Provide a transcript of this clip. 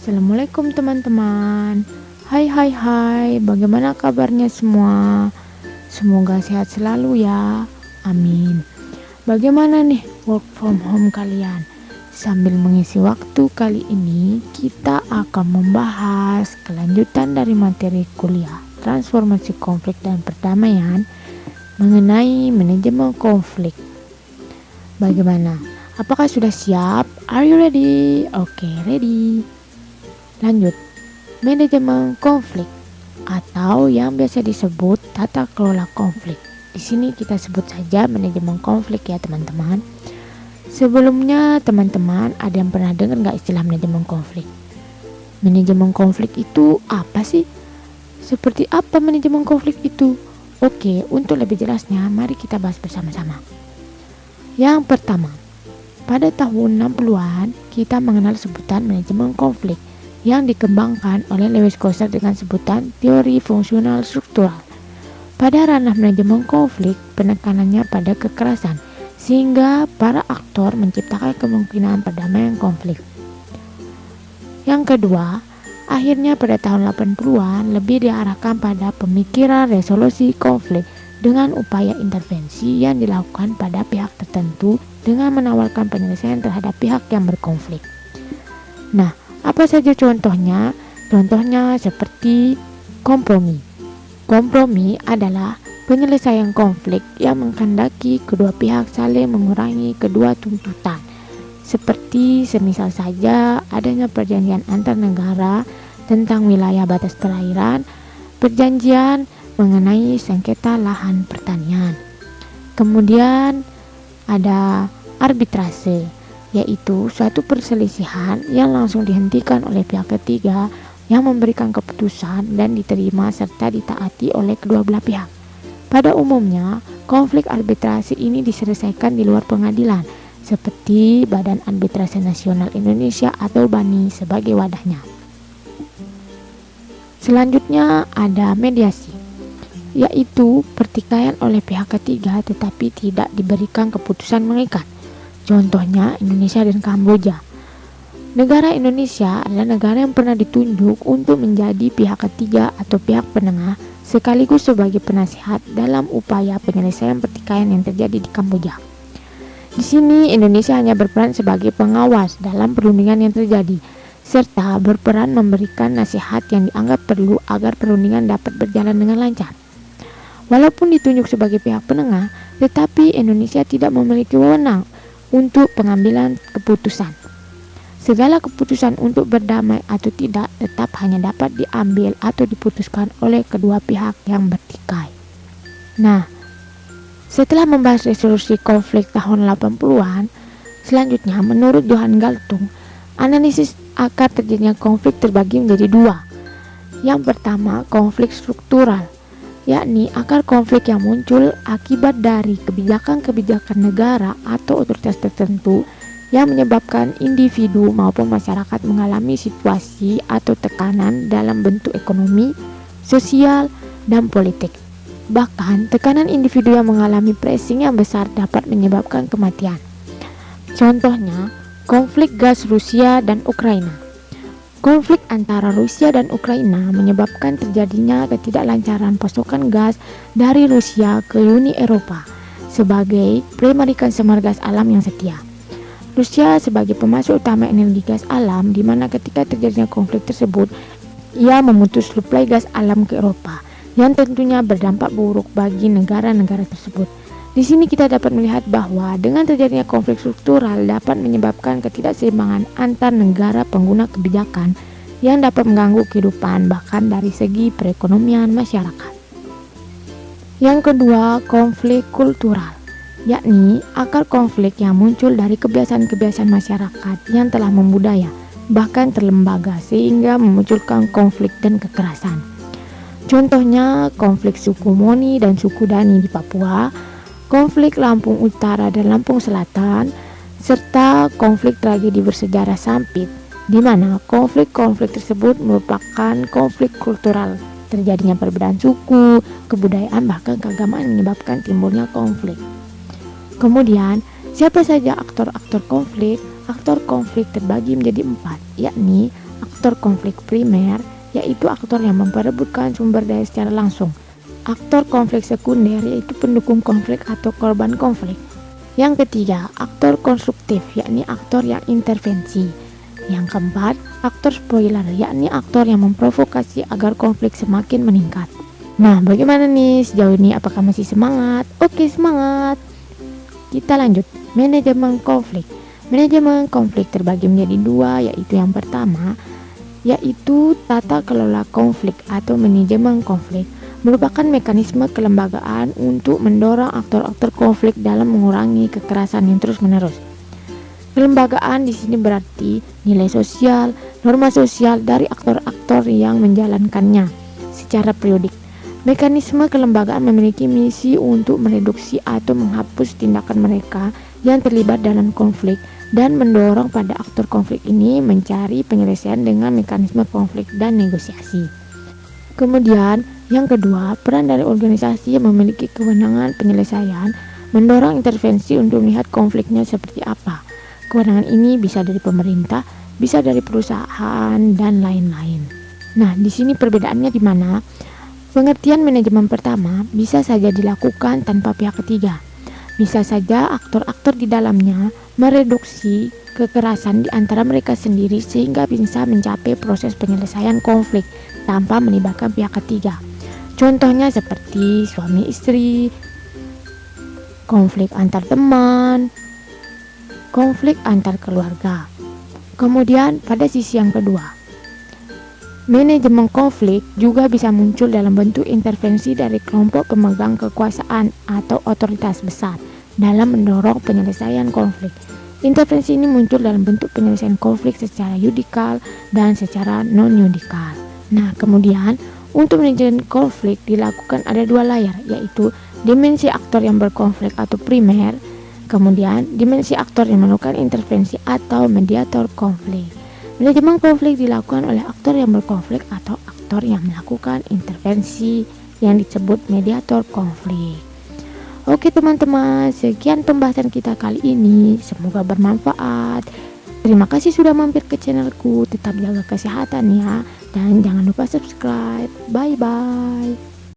Assalamualaikum teman-teman. Hai, bagaimana kabarnya semua? Semoga sehat selalu ya, amin. Bagaimana nih work from home kalian? Sambil mengisi waktu kali ini, kita akan membahas kelanjutan dari materi kuliah Transformasi Konflik dan Perdamaian mengenai manajemen konflik. Bagaimana? Apakah sudah siap? Are you ready? Oke, ready. Lanjut, manajemen konflik atau yang biasa disebut tata kelola konflik. Di sini kita sebut saja manajemen konflik ya teman-teman. Sebelumnya teman-teman ada yang pernah dengar nggak istilah manajemen konflik? Manajemen konflik itu apa sih? Seperti apa manajemen konflik itu? Oke, untuk lebih jelasnya mari kita bahas bersama-sama. Yang pertama, pada tahun 60-an kita mengenal sebutan manajemen konflik yang dikembangkan oleh Lewis Koster dengan sebutan teori fungsional struktural. Pada ranah manajemen konflik, penekanannya pada kekerasan, sehingga para aktor menciptakan kemungkinan perdamaian konflik. Yang kedua, akhirnya pada tahun 80-an lebih diarahkan pada pemikiran resolusi konflik dengan upaya intervensi yang dilakukan pada pihak tertentu dengan menawarkan penyelesaian terhadap pihak yang berkonflik. Nah, apa saja contohnya? Contohnya seperti kompromi. Kompromi adalah penyelesaian konflik yang menghendaki kedua pihak saling mengurangi kedua tuntutan. Seperti semisal saja adanya perjanjian antar negara tentang wilayah batas perairan, perjanjian mengenai sengketa lahan pertanian. Kemudian ada arbitrase, yaitu suatu perselisihan yang langsung dihentikan oleh pihak ketiga yang memberikan keputusan dan diterima serta ditaati oleh kedua belah pihak. Pada umumnya, konflik arbitrase ini diselesaikan di luar pengadilan, seperti Badan Arbitrase Nasional Indonesia atau BANI sebagai wadahnya. Selanjutnya ada mediasi, yaitu pertikaian oleh pihak ketiga tetapi tidak diberikan keputusan mengikat. Contohnya Indonesia dan Kamboja. Negara Indonesia adalah negara yang pernah ditunjuk untuk menjadi pihak ketiga atau pihak penengah sekaligus sebagai penasihat dalam upaya penyelesaian pertikaian yang terjadi di Kamboja. Di sini Indonesia hanya berperan sebagai pengawas dalam perundingan yang terjadi serta berperan memberikan nasihat yang dianggap perlu agar perundingan dapat berjalan dengan lancar. Walaupun ditunjuk sebagai pihak penengah, tetapi Indonesia tidak memiliki wewenang untuk pengambilan keputusan. Segala keputusan untuk berdamai atau tidak tetap hanya dapat diambil atau diputuskan oleh kedua pihak yang bertikai. Nah, setelah membahas resolusi konflik tahun 80-an, selanjutnya menurut Johan Galtung, analisis akar terjadinya konflik terbagi menjadi dua. Yang pertama, konflik struktural, yakni akar konflik yang muncul akibat dari kebijakan-kebijakan negara atau otoritas tertentu yang menyebabkan individu maupun masyarakat mengalami situasi atau tekanan dalam bentuk ekonomi, sosial, dan politik. Bahkan, tekanan individu yang mengalami pressing yang besar dapat menyebabkan kematian. Contohnya, konflik gas Rusia dan Ukraina. Konflik antara Rusia dan Ukraina menyebabkan terjadinya ketidaklancaran pasokan gas dari Rusia ke Uni Eropa sebagai primary consumer gas alam yang setia. Rusia sebagai pemasok utama energi gas alam, di mana ketika terjadinya konflik tersebut, ia memutus suplai gas alam ke Eropa, yang tentunya berdampak buruk bagi negara-negara tersebut. Di sini kita dapat melihat bahwa dengan terjadinya konflik struktural dapat menyebabkan ketidakseimbangan antar negara pengguna kebijakan yang dapat mengganggu kehidupan bahkan dari segi perekonomian masyarakat. Yang kedua, konflik kultural, yakni akar konflik yang muncul dari kebiasaan-kebiasaan masyarakat yang telah membudaya bahkan terlembaga sehingga memunculkan konflik dan kekerasan. Contohnya konflik suku Moni dan suku Dani di Papua, konflik Lampung Utara dan Lampung Selatan, serta konflik tragedi bersejarah Sampit, di mana konflik-konflik tersebut merupakan konflik kultural. Terjadinya perbedaan suku, kebudayaan, bahkan keagamaan menyebabkan timbulnya konflik. Kemudian, siapa saja aktor-aktor konflik? Aktor konflik terbagi menjadi 4, yakni aktor konflik primer, yaitu aktor yang memperebutkan sumber daya secara langsung. Aktor konflik sekunder, yaitu pendukung konflik atau korban konflik. Yang ketiga, aktor konstruktif, yakni aktor yang intervensi. Yang keempat, aktor spoiler, yakni aktor yang memprovokasi agar konflik semakin meningkat. Nah, bagaimana nih sejauh ini? Apakah masih semangat? Oke, semangat. Kita lanjut. Manajemen konflik. Manajemen konflik terbagi menjadi dua, yaitu yang pertama, yaitu tata kelola konflik atau manajemen konflik. Merupakan mekanisme kelembagaan untuk mendorong aktor-aktor konflik dalam mengurangi kekerasan yang terus-menerus. Kelembagaan di sini berarti nilai sosial, norma sosial dari aktor-aktor yang menjalankannya secara periodik. Mekanisme kelembagaan memiliki misi untuk mereduksi atau menghapus tindakan mereka yang terlibat dalam konflik dan mendorong pada aktor konflik ini mencari penyelesaian dengan mekanisme konflik dan negosiasi. Kemudian, yang kedua, peran dari organisasi yang memiliki kewenangan penyelesaian mendorong intervensi untuk melihat konfliknya seperti apa. Kewenangan ini bisa dari pemerintah, bisa dari perusahaan, dan lain-lain. Nah, di sini perbedaannya di mana? Pengertian manajemen pertama bisa saja dilakukan tanpa pihak ketiga. Bisa saja aktor-aktor di dalamnya mereduksi kekerasan di antara mereka sendiri sehingga bisa mencapai proses penyelesaian konflik tanpa melibatkan pihak ketiga. Contohnya seperti suami istri, konflik antar teman, konflik antar keluarga. Kemudian pada sisi yang kedua, manajemen konflik juga bisa muncul dalam bentuk intervensi dari kelompok pemegang kekuasaan atau otoritas besar dalam mendorong penyelesaian konflik. Intervensi ini muncul dalam bentuk penyelesaian konflik secara yudikal dan secara non-yudikal. Nah, kemudian untuk manajemen konflik dilakukan ada dua layar, yaitu dimensi aktor yang berkonflik atau primer, kemudian dimensi aktor yang melakukan intervensi atau mediator konflik. Manajemen konflik dilakukan oleh aktor yang berkonflik atau aktor yang melakukan intervensi yang disebut mediator konflik. Oke teman-teman, sekian pembahasan kita kali ini. Semoga bermanfaat. Terima kasih sudah mampir ke channelku. Tetap jaga kesehatan ya. Dan jangan lupa subscribe. Bye-bye.